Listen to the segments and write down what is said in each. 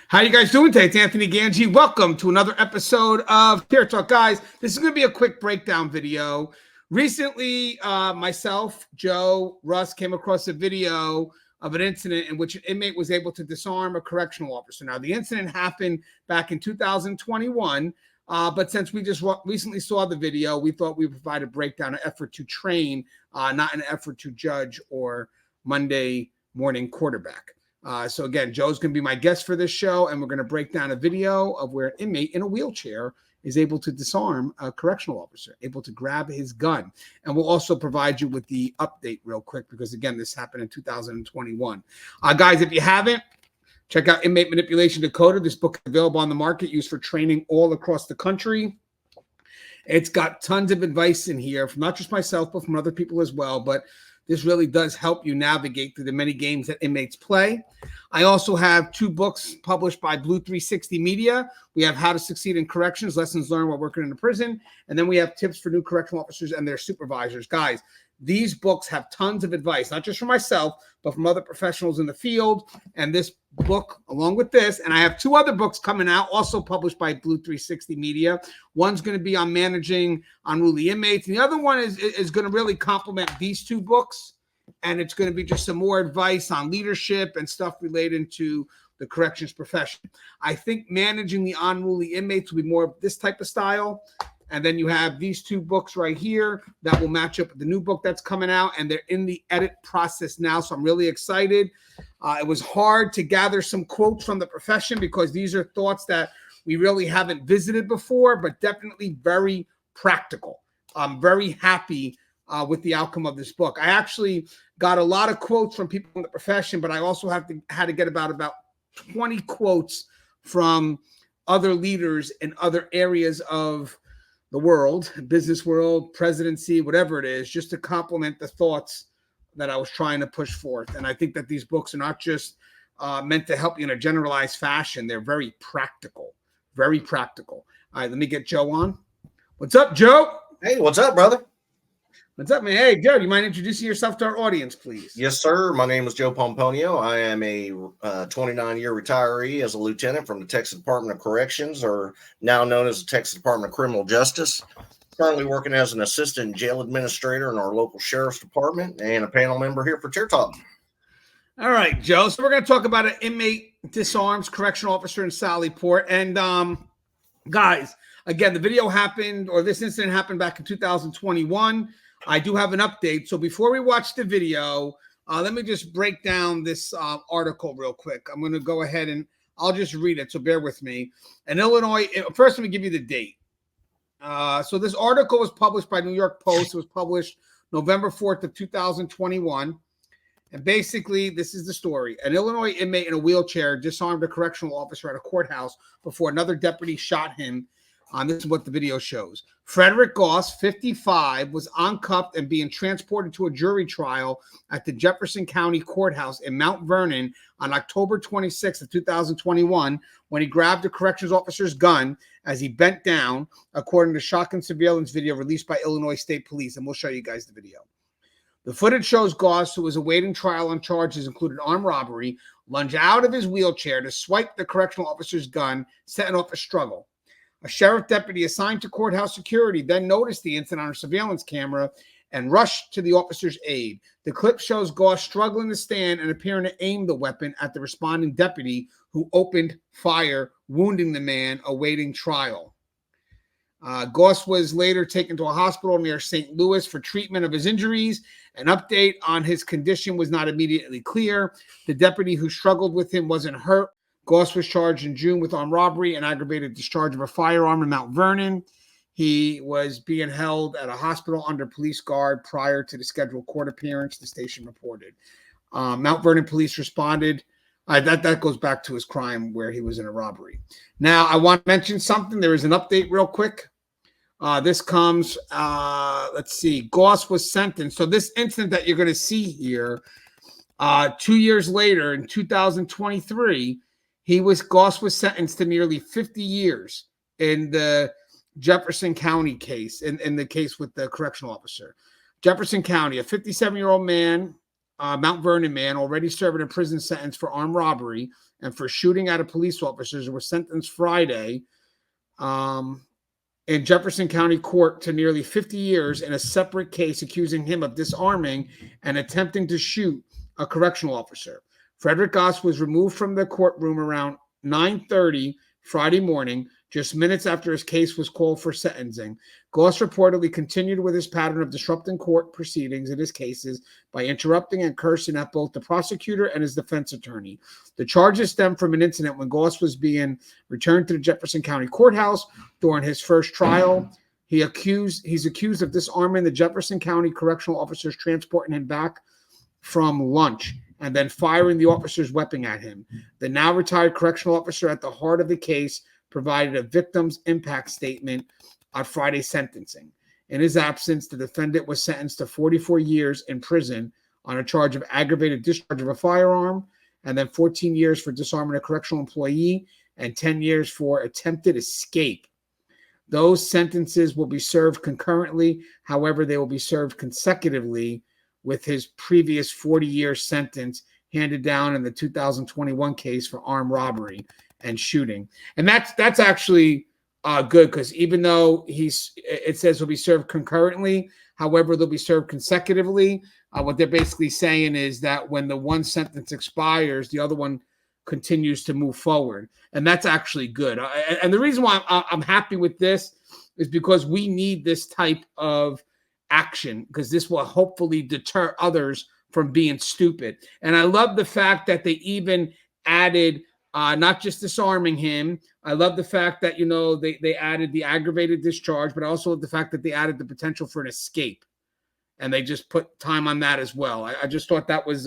How you guys doing today? It's Anthony Gangi. Welcome to another episode of Care Talk. Guys, this is going to be a quick breakdown video. Recently, myself, Joe, Russ came across a video of an incident in which an inmate was able to disarm a correctional officer. Now, the incident happened back in 2021, but since we just recently saw the video, we thought we would provide a breakdown, an effort to train, not an effort to judge or Monday morning quarterback. So again, Joe's going to be my guest for this show, and we're going to break down a video of where an inmate in a wheelchair is able to disarm a correctional officer, able to grab his gun. And we'll also provide you with the update real quick because, again, this happened in 2021. Guys, if you haven't, check out Inmate Manipulation Decoded. This book is available on the market, used for training all across the country. It's got tons of advice in here from not just myself, but from other people as well. But this really does help you navigate through the many games that inmates play. I also have 2 books published by Blue 360 Media. We have How to Succeed in Corrections, Lessons Learned While Working in a Prison. And then we have Tips for New Correctional Officers and Their Supervisors. Guys, these books have tons of advice, not just from myself, but from other professionals in the field. And this book, along with this, and I have 2 other books coming out, also published by Blue 360 Media. One's going to be on managing unruly inmates, and the other one is going to really complement these 2 books. And it's going to be just some more advice on leadership and stuff related to the corrections profession. I think managing the unruly inmates will be more of this type of style. And then you have these 2 books right here that will match up with the new book that's coming out, and they're in the edit process now. So I'm really excited. It was hard to gather some quotes from the profession because these are thoughts that we really haven't visited before, but definitely very practical. I'm very happy with the outcome of this book. I actually got a lot of quotes from people in the profession, but I also had to get about 20 quotes from other leaders in other areas of the world, business world, presidency, whatever it is, just to complement the thoughts that I was trying to push forth. And I think that these books are not just meant to help you in a generalized fashion. They're very practical, very practical. All right, let me get Joe on. What's up, Joe? Hey, what's up, brother? What's up, man? Hey, Joe, do you mind introducing yourself to our audience, please? Yes, sir. My name is Joe Pomponio. I am a 29-year retiree as a lieutenant from the Texas Department of Corrections, or now known as the Texas Department of Criminal Justice. Currently working as an assistant jail administrator in our local sheriff's department and a panel member here for Chair Talk. All right, Joe. So we're going to talk about an inmate disarms correctional officer in Sallyport. And guys, again, the video happened, or this incident happened back in 2021. I do have an update. So before we watch the video, let me just break down this article real quick. I'm going to go ahead and I'll just read it. So bear with me. In Illinois, first, let me give you the date. So this article was published by New York Post. It was published November 4th of 2021. And basically, this is the story. An Illinois inmate in a wheelchair disarmed a correctional officer at a courthouse before another deputy shot him. This is what the video shows. Frederick Goss, 55, was uncuffed and being transported to a jury trial at the Jefferson County Courthouse in Mount Vernon on October 26th of 2021 when he grabbed a corrections officer's gun as he bent down, according to shotgun surveillance video released by Illinois State Police. And we'll show you guys the video. The footage shows Goss, who was awaiting trial on charges including armed robbery, lunge out of his wheelchair to swipe the correctional officer's gun, setting off a struggle. A sheriff deputy assigned to courthouse security then noticed the incident on a surveillance camera and rushed to the officer's aid. The clip shows Goss struggling to stand and appearing to aim the weapon at the responding deputy, who opened fire, wounding the man awaiting trial. Goss was later taken to a hospital near St. Louis for treatment of his injuries. An update on his condition was not immediately clear. The deputy who struggled with him wasn't hurt. Goss was charged in June with armed robbery and aggravated discharge of a firearm in Mount Vernon. He was being held at a hospital under police guard prior to the scheduled court appearance, the station reported. Mount Vernon police responded. That goes back to his crime where he was in a robbery. Now, I want to mention something. There is an update real quick. This comes, let's see, Goss was sentenced. So this incident that you're going to see here, 2 years later in 2023, Goss was sentenced to nearly 50 years in the Jefferson County case, in the case with the correctional officer. Jefferson County, a 57-year-old man, Mount Vernon man, already serving a prison sentence for armed robbery, and for shooting at a police officers were sentenced Friday in Jefferson County Court to nearly 50 years in a separate case accusing him of disarming and attempting to shoot a correctional officer. Frederick Goss was removed from the courtroom around 9:30 Friday morning, just minutes after his case was called for sentencing. Goss reportedly continued with his pattern of disrupting court proceedings in his cases by interrupting and cursing at both the prosecutor and his defense attorney. The charges stem from an incident when Goss was being returned to the Jefferson County Courthouse during his first trial. He's accused of disarming the Jefferson County correctional officers, transporting him back from lunch, and then firing the officer's weapon at him. The now retired correctional officer at the heart of the case provided a victim's impact statement on Friday's sentencing. In his absence, the defendant was sentenced to 44 years in prison on a charge of aggravated discharge of a firearm, and then 14 years for disarming a correctional employee and 10 years for attempted escape. Those sentences will be served concurrently. However, they will be served consecutively with his previous 40-year sentence handed down in the 2021 case for armed robbery and shooting. And that's actually good, because even though it says will be served concurrently, however, they'll be served consecutively. What they're basically saying is that when the one sentence expires, the other one continues to move forward. And that's actually good. And the reason why I'm happy with this is because we need this type of action, because this will hopefully deter others from being stupid. And I love the fact that they even added not just disarming him. I love the fact that, they added the aggravated discharge, but also love the fact that they added the potential for an escape. And they just put time on that as well. I just thought that was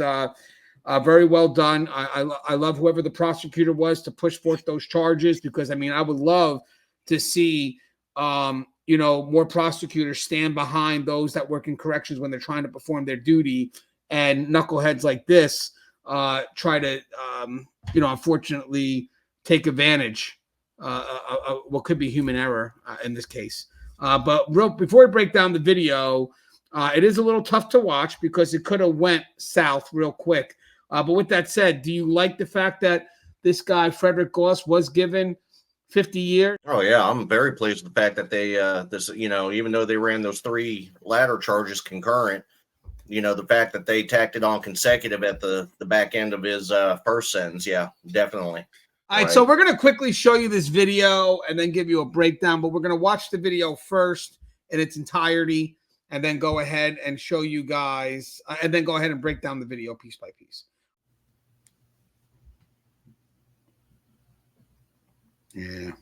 very well done. I love whoever the prosecutor was to push forth those charges, because, I would love to see more prosecutors stand behind those that work in corrections when they're trying to perform their duty, and knuckleheads like this try to, unfortunately take advantage of what could be human error in this case. But before we break down the video, it is a little tough to watch because it could have went south real quick. But with that said, do you like the fact that this guy, Frederick Goss, was given 50 years? Oh yeah, I'm very pleased with the fact that they even though they ran those 3 ladder charges concurrent, the fact that they tacked it on consecutive at the back end of his first sentence. Yeah, definitely. All right, so we're going to quickly show you this video and then give you a breakdown, but we're going to watch the video first in its entirety and then go ahead and show you guys and then go ahead and break down the video piece by piece. Yeah.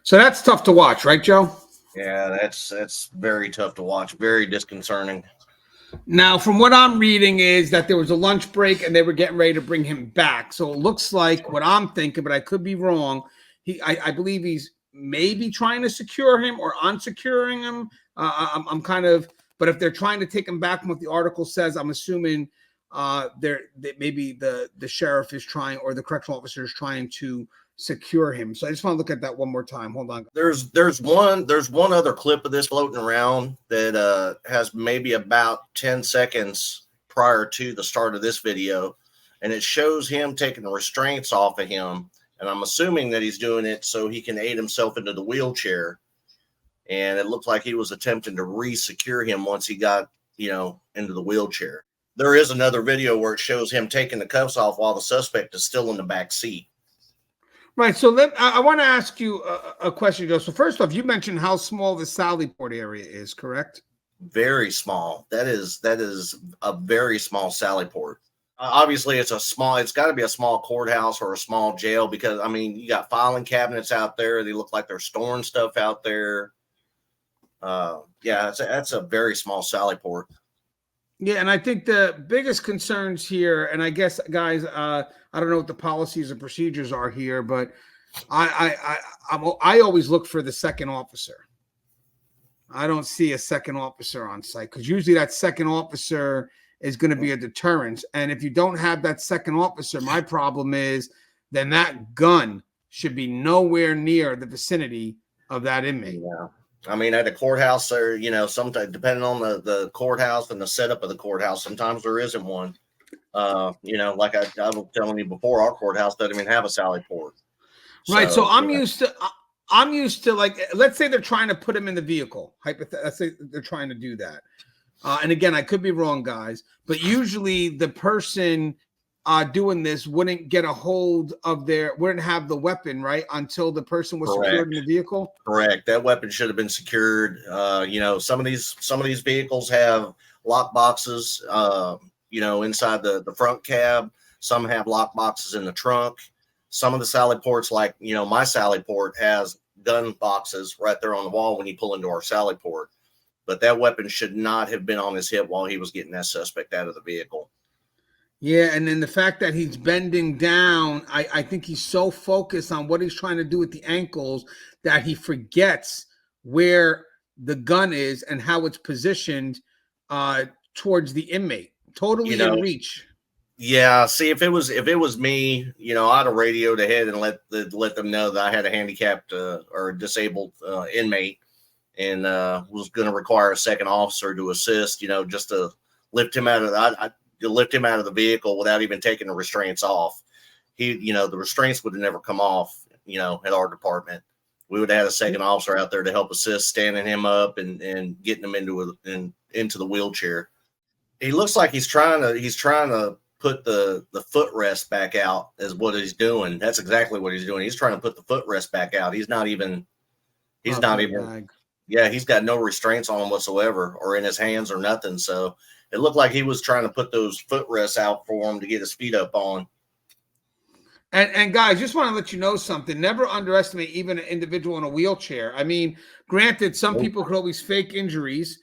So that's tough to watch, right, Joe? Yeah, that's very tough to watch. Very disconcerting. Now, from what I'm reading is that there was a lunch break and they were getting ready to bring him back. So it looks like what I'm thinking, but I could be wrong. I believe he's maybe trying to secure him or unsecuring him. But if they're trying to take him back from what the article says, I'm assuming maybe the sheriff is trying, or the correctional officer is trying to secure him. So I just want to look at that one more time. Hold on. There's one other clip of this floating around that has maybe about 10 seconds prior to the start of this video, and it shows him taking the restraints off of him, and I'm assuming that he's doing it so he can aid himself into the wheelchair. And it looked like he was attempting to re-secure him once he got into the wheelchair. There is another video where it shows him taking the cuffs off while the suspect is still in the back seat. Right. So I want to ask you a question, Joe. So first off, you mentioned how small the Sally Port area is, correct? Very small. That is a very small Sally Port. Obviously, it's got to be a small courthouse or a small jail, because, you got filing cabinets out there. They look like they're storing stuff out there. Yeah, that's a very small Sally Port. Yeah, and I think the biggest concerns here, and I guess, guys, I don't know what the policies and procedures are here, but I always look for the second officer. I don't see a second officer on site because usually that second officer is going to be a deterrent. And if you don't have that second officer, my problem is then that gun should be nowhere near the vicinity of that inmate. Yeah. I mean, at the courthouse, there, sometimes depending on the courthouse and the setup of the courthouse, sometimes there isn't one. Like I was telling you before, our courthouse doesn't even have a sally port. Right. So I'm used to like, let's say they're trying to put him in the vehicle. Let's say they're trying to do that. And again, I could be wrong, guys, but usually the person doing this wouldn't get a hold of wouldn't have the weapon, right, until the person was secured in the vehicle. Correct. That weapon should have been secured. Some of these vehicles have lock boxes, inside the front cab. Some have lock boxes in the trunk. Some of the sally ports, like, my sally port has gun boxes right there on the wall when you pull into our sally port. But that weapon should not have been on his hip while he was getting that suspect out of the vehicle. Yeah, and then the fact that he's bending down, I think he's so focused on what he's trying to do with the ankles that he forgets where the gun is and how it's positioned towards the inmate. Totally in reach. Yeah, see, if it was me, I'd have radioed ahead and let them know that I had a handicapped or disabled inmate and was going to require a second officer to assist, just to lift him out of the vehicle without even taking the restraints off. The restraints would have never come off, at our department. We would have had a second officer out there to help assist, standing him up and getting him into the wheelchair. He looks like he's trying to put the footrest back out is what he's doing. That's exactly what he's doing. He's trying to put the footrest back out. He's not even he's got no restraints on him whatsoever or in his hands or nothing. So it looked like he was trying to put those footrests out for him to get his feet up on. And guys, just want to let you know something. Never underestimate even an individual in a wheelchair. I mean, granted, some people could always fake injuries.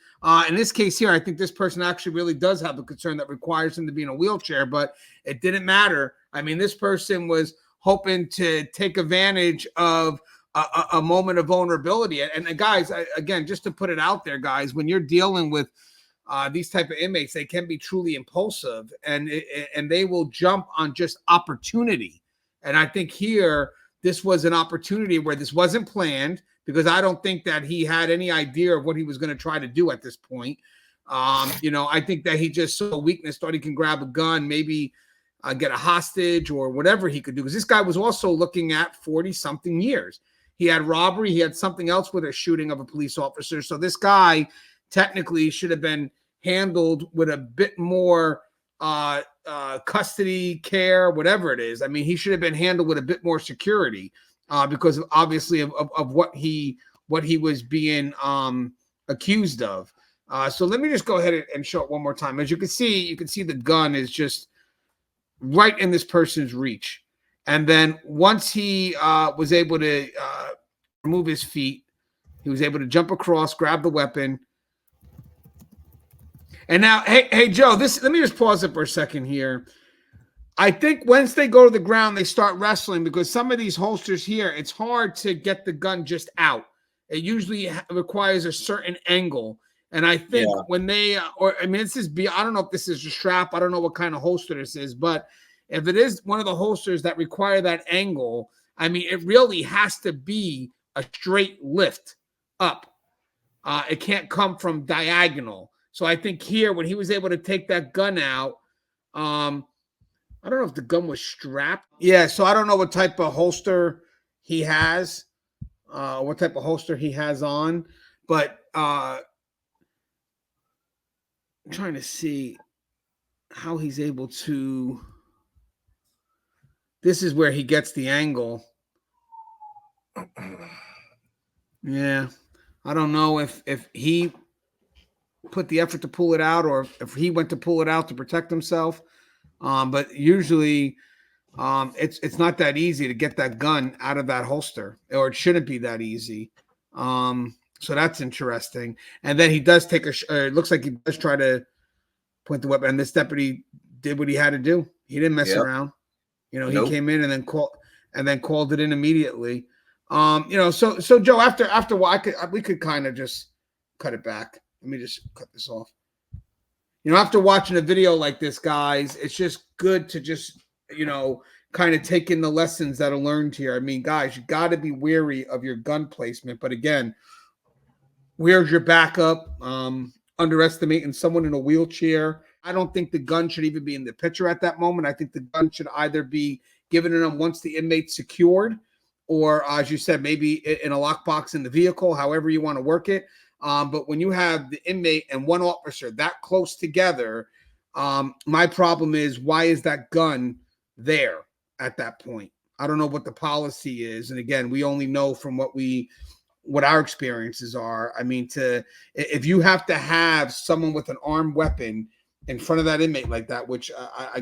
In this case here, I think this person actually really does have a concern that requires him to be in a wheelchair, but it didn't matter. I mean, this person was hoping to take advantage of a moment of vulnerability. And guys, again, just to put it out there, guys, when you're dealing with these type of inmates, they can be truly impulsive and they will jump on just opportunity. And I think here, this was an opportunity where this wasn't planned because I don't think that he had any idea of what he was going to try to do at this point. I think that he just saw weakness, thought he can grab a gun, maybe get a hostage or whatever he could do. Because this guy was also looking at 40-something years. He had robbery. He had something else with a shooting of a police officer. So this guy technically should have been handled with a bit more custody, care, whatever it is. I mean, he should have been handled with a bit more security because obviously of what he was being accused of. So let me just go ahead and show it one more time. As you can see the gun is just right in this person's reach. And then once he was able to remove his feet, he was able to jump across, grab the weapon. And now, hey, Joe, let me just pause it for a second here. I think once they go to the ground, they start wrestling because some of these holsters here, it's hard to get the gun just out. It usually requires a certain angle. And I think when they, I don't know if this is a strap. I don't know what kind of holster this is, but if it is one of the holsters that require that angle, I mean, it really has to be a straight lift up. It can't come from diagonal. So I think here, when he was able to take that gun out, I don't know if the gun was strapped. Yeah, so I don't know what type of holster he has, on, but I'm trying to see how he's able to. This is where he gets the angle. Yeah, I don't know if he put the effort to pull it out or if he went to pull it out to protect himself. But usually it's not that easy to get that gun out of that holster, or it shouldn't be that easy. So that's interesting. And then he does take it looks like he does try to point the weapon. And this deputy did what he had to do. He didn't mess around. You know, he came in and then called it in immediately. You know, so Joe, after a while, we could kind of just cut it back. Let me just cut this off. You know, after watching a video like this, guys, it's just good to just, you know, kind of take in the lessons that are learned here. I mean, guys, you got to be wary of your gun placement. But again, where's your backup? Underestimating someone in a wheelchair. I don't think the gun should even be in the picture at that moment. I think the gun should either be given to them once the inmate's secured, or as you said, maybe in a lockbox in the vehicle, however you want to work it. But when you have the inmate and one officer that close together, my problem is, why is that gun there at that point? I don't know what the policy is. And again, we only know from what our experiences are. I mean, if you have to have someone with an armed weapon in front of that inmate like that, which I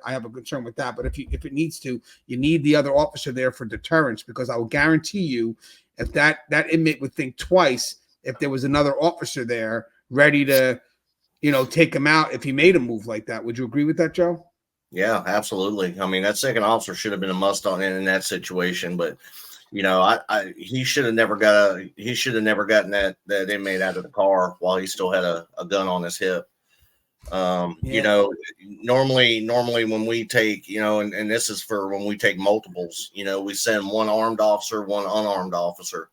have a concern with that. But if it needs to, you need the other officer there for deterrence, because I will guarantee you, if that inmate would think twice if there was another officer there ready to, you know, take him out if he made a move like that. Would you agree with that, Joe? Yeah, absolutely. I mean, that second officer should have been a must on in that situation, but you know, he should have never gotten that inmate out of the car while he still had a gun on his hip. You know, normally when we take, you know, and this is for when we take multiples, you know, we send one armed officer, one unarmed officer.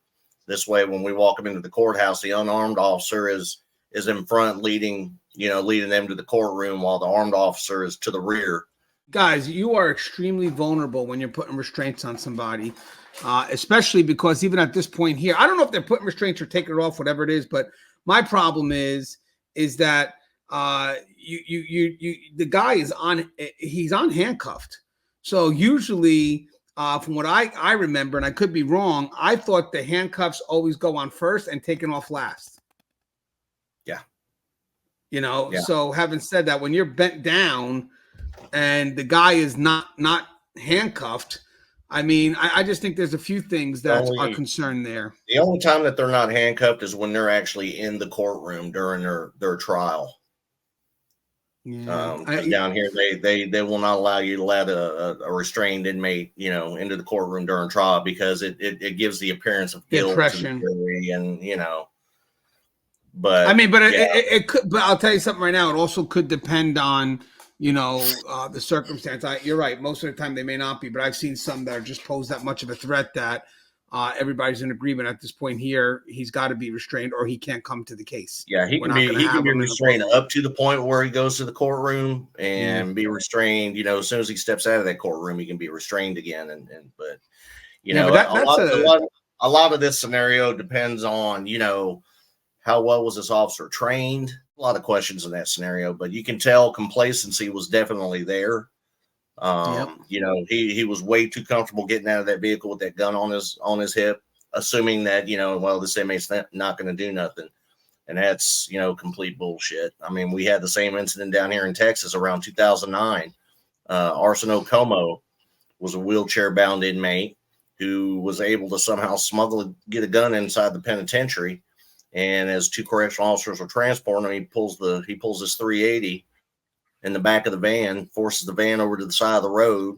This way, when we walk them into the courthouse, the unarmed officer is in front leading them to the courtroom, while the armed officer is to the rear. Guys, you are extremely vulnerable when you're putting restraints on somebody, especially because even at this point here, I don't know if they're putting restraints or taking it off, whatever it is. But my problem is that the guy he's on handcuffed. So usually, from what I remember, and I could be wrong, I thought the handcuffs always go on first and taken off last. Yeah. You know, so having said that, when you're bent down and the guy is not handcuffed, I mean, I just think there's a few things that are concerned there. The only time that they're not handcuffed is when they're actually in the courtroom during their trial. Yeah. Down here, they will not allow you to let a restrained inmate, you know, into the courtroom during trial, because it gives the appearance of guilt to the jury, and you know. But I mean, but it could. But I'll tell you something right now. It also could depend on, you know, the circumstance. You're right. Most of the time they may not be, but I've seen some that are just pose that much of a threat that everybody's in agreement at this point here. He's got to be restrained, or he can't come to the case. Yeah, he can be restrained up to the point where he goes to the courtroom and be restrained. You know, as soon as he steps out of that courtroom, he can be restrained again. But you know, a lot of this scenario depends on, you know, how well was this officer trained? A lot of questions in that scenario, but you can tell complacency was definitely there. You know, he was way too comfortable getting out of that vehicle with that gun on his hip, assuming that, you know, well, this inmate's not going to do nothing. And that's, you know, complete bullshit. I mean, we had the same incident down here in Texas around 2009. Arsenio Como was a wheelchair-bound inmate who was able to somehow get a gun inside the penitentiary. And as two correctional officers were transporting him, he pulls his 380 in the back of the van, forces the van over to the side of the road,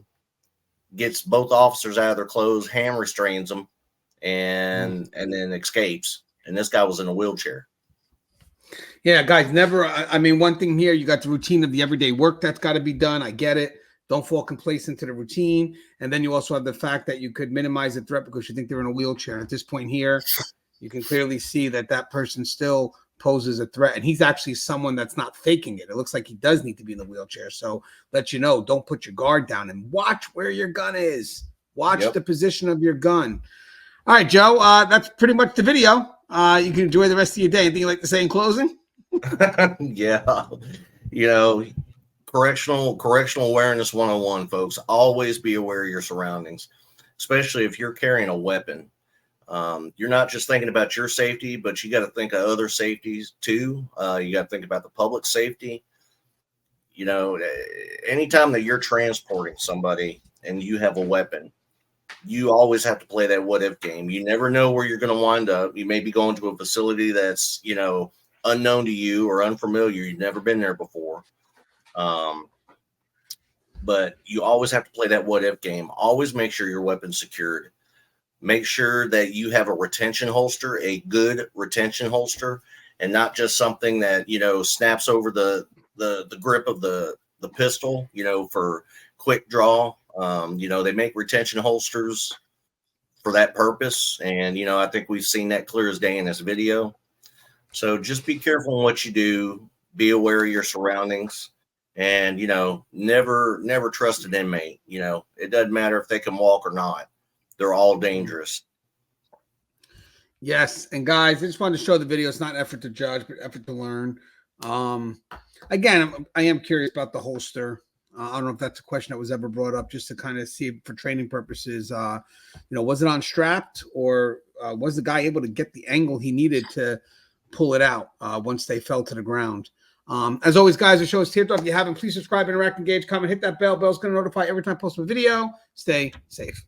gets both officers out of their clothes, hand restrains them, and then escapes. And this guy was in a wheelchair. Yeah, guys, never. I mean, one thing here, you got the routine of the everyday work that's got to be done. I get it. Don't fall complacent to the routine. And then you also have the fact that you could minimize the threat because you think they're in a wheelchair. At this point here, you can clearly see that person still poses a threat. And he's actually someone that's not faking it. It looks like he does need to be in the wheelchair. So let you know, don't put your guard down and watch where your gun is. Watch the position of your gun. All right, Joe, that's pretty much the video. You can enjoy the rest of your day. Anything you'd like to say in closing? Yeah. You know, correctional awareness 101, folks. Always be aware of your surroundings, especially if you're carrying a weapon. You're not just thinking about your safety, but you got to think of other safeties too. You got to think about the public safety. You know, anytime that you're transporting somebody and you have a weapon, you always have to play that what if game. You never know where you're going to wind up. You may be going to a facility that's, you know, unknown to you or unfamiliar. You've never been there before. But you always have to play that what if game. Always make sure your weapon's secured. Make sure that you have a retention holster, a good retention holster, and not just something that, you know, snaps over the grip of the pistol, you know, for quick draw. You know, they make retention holsters for that purpose. And, you know, I think we've seen that clear as day in this video. So just be careful in what you do. Be aware of your surroundings. And, you know, never trust an inmate. You know, it doesn't matter if they can walk or not. They're all dangerous. Yes. And guys, I just wanted to show the video. It's not effort to judge, but effort to learn. Again, I am curious about the holster. I don't know if that's a question that was ever brought up, just to kind of see for training purposes. You know, was it unstrapped, or was the guy able to get the angle he needed to pull it out once they fell to the ground? As always, guys, the show is Teardrop. If you haven't, please subscribe, interact, engage, comment, hit that bell. Bell's going to notify every time I post a video. Stay safe.